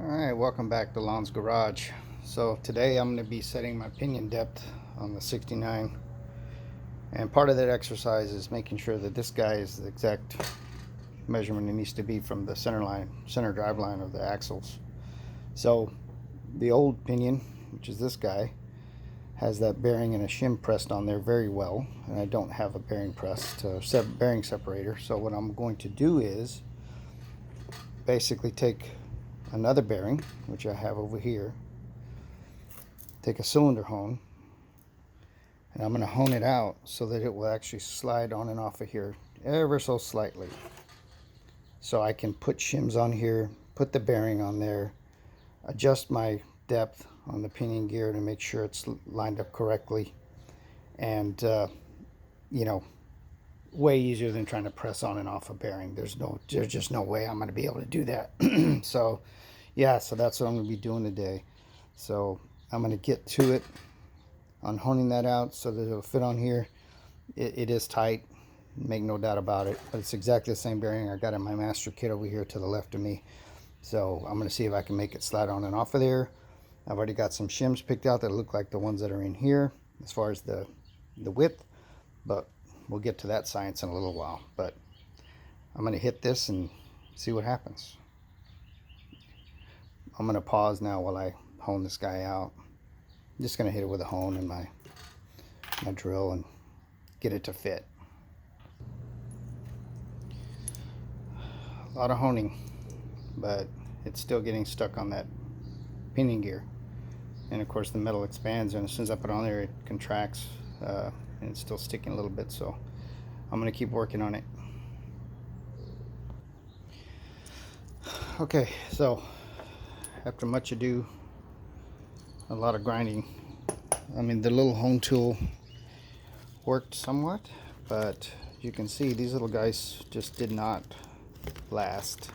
Alright, welcome back to Lon's Garage. So today I'm going to be setting my pinion depth on the 69, and part of that exercise is making sure that this guy is the exact measurement it needs to be from the center drive line of the axles. So the old pinion, which is this guy, has that bearing and a shim pressed on there very well, and I don't have a bearing bearing separator. So what I'm going to do is basically take another bearing, which I have over here, take a cylinder hone, and I'm going to hone it out so that it will actually slide on and off of here ever so slightly, so I can put shims on here, put the bearing on there, adjust my depth on the pinion gear to make sure it's lined up correctly, and you know, way easier than trying to press on and off a bearing. There's just no way I'm going to be able to do that. So yeah, so that's what I'm going to be doing today. So I'm going to get to it on honing that out so that it'll fit on here. It is tight, make no doubt about it, but it's exactly the same bearing I got in my master kit over here to the left of me. So I'm going to see if I can make it slide on and off of there. I've already got some shims picked out that look like the ones that are in here as far as the width, but we'll get to that science in a little while. But I'm going to hit this and see what happens. I'm going to pause now while I hone this guy out. I'm just going to hit it with a hone and my drill and get it to fit. A lot of honing, but it's still getting stuck on that pinion gear. And of course the metal expands, and as soon as I put it on there it contracts, and it's still sticking a little bit. So I'm going to keep working on it. Okay, so after much ado, a lot of grinding, I mean, the little hone tool worked somewhat, but you can see these little guys just did not last.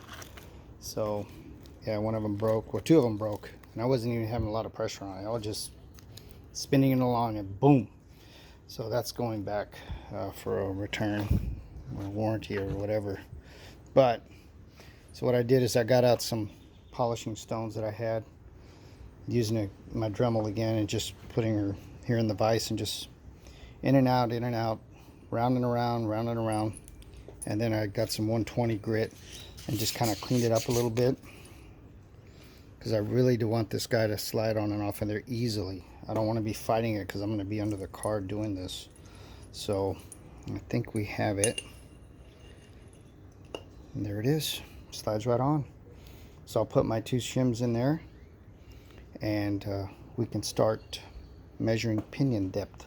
So yeah, one of them broke, well, two of them broke, and I wasn't even having a lot of pressure on it. I was just spinning it along and boom. So that's going back for a return or warranty or whatever. But so what I did is I got out some polishing stones that I had, using my Dremel again, and just putting her here in the vise and just in and out, round and around. And then I got some 120 grit and just kind of cleaned it up a little bit, because I really do want this guy to slide on and off in there easily. I don't want to be fighting it because I'm going to be under the car doing this. So I think we have it. And there it is. Slides right on. So I'll put my two shims in there, and we can start measuring pinion depth.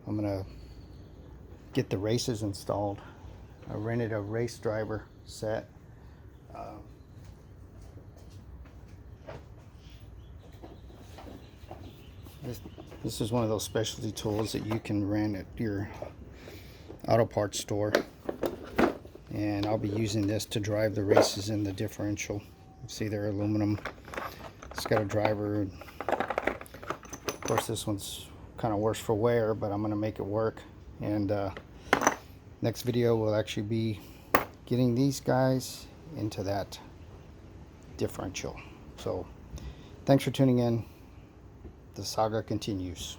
I'm going to get the races installed. I rented a race driver set. This is one of those specialty tools that you can rent at your auto parts store, and I'll be using this to drive the races in the differential. See, they're aluminum. It's got a driver. Of course, this one's kind of worse for wear, but I'm going to make it work. And next video will actually be getting these guys into that differential. So thanks for tuning in. The saga continues.